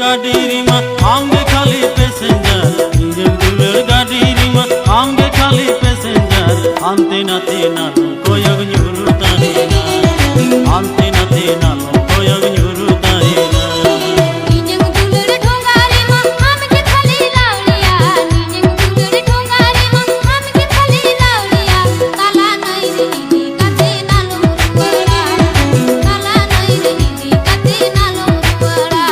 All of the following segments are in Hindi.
गाड़ी रीमा आंगे खाली पैसेंजर इंजन दुलर गाड़ी रीमा आंगे खाली पैसेंजर आंते नाते नालो कोयग न्यूरुता हेना आंते नाते नालो कोयग न्यूरुता हेना इंजन दुलर ढोंगा रीमा आंगे खाली लावलिया इंजन दुलर ढोंगा रीमा आंगे खाली लावलिया ताला नहीं रे इदी काते नालो रुवड़ा ताला नहीं रे इदी काते नालो रुवड़ा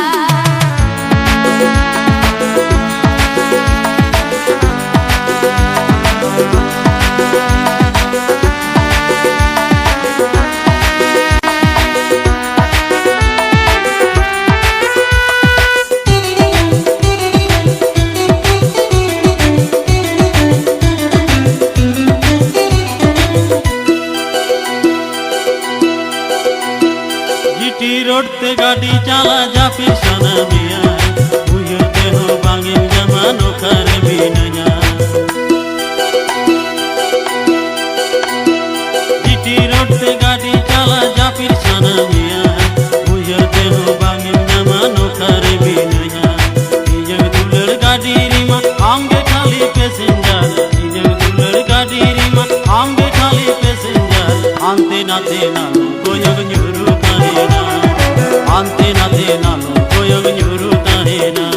जीटी रोड ते गाड़ी चला जा फिर सना मिया बुझते हो बांगे जमानो कर भी नया जीटी रोड ते गाड़ी चला जा फिर सना मिया बुझते हो बांगे जमानो कर भी नया इंजन दुलर गाड़ी रीमा आंगे खाली पैसेंजर इंजन दुलर गाड़ी रीमा आंगे खाली पैसेंजर आंते नाते नालो कोयग न्यूरुता हेना आंते नाते नालो कोयग न्यूरुता हेना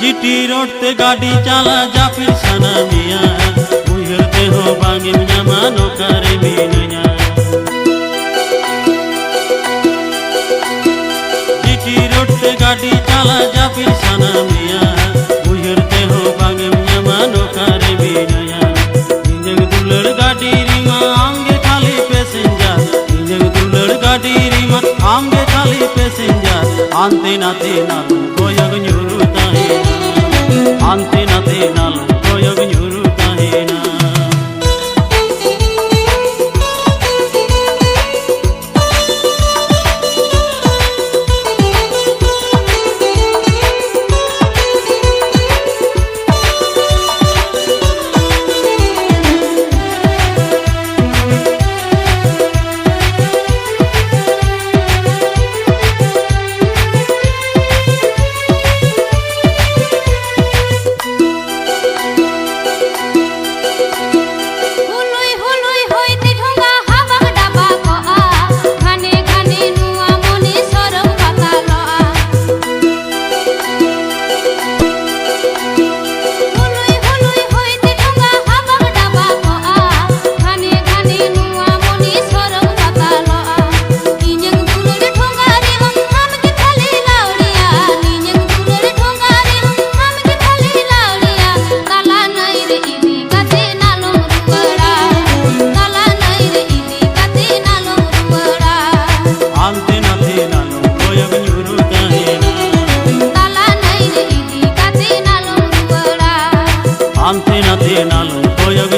जीटी रोड ते गाड़ी चला जा फिर सना मिया बुझते हो बांगे जमानो कर भी नया जीटी रोड ते गाड़ी चला जा फिर सना मिया बुझते हो बांगे जमानो कर भी नया इंजन दुलर गाड़ी रीमा आंगे खाली पैसेंजर इंजन दुलर गाड़ी रीमा आंगे खाली पैसेंजर आंते नाते नालो कोयग न्यूरुता हेना आंते नाते नालो कोयग न्यूरुता हेना आंते नाते नालो कोयग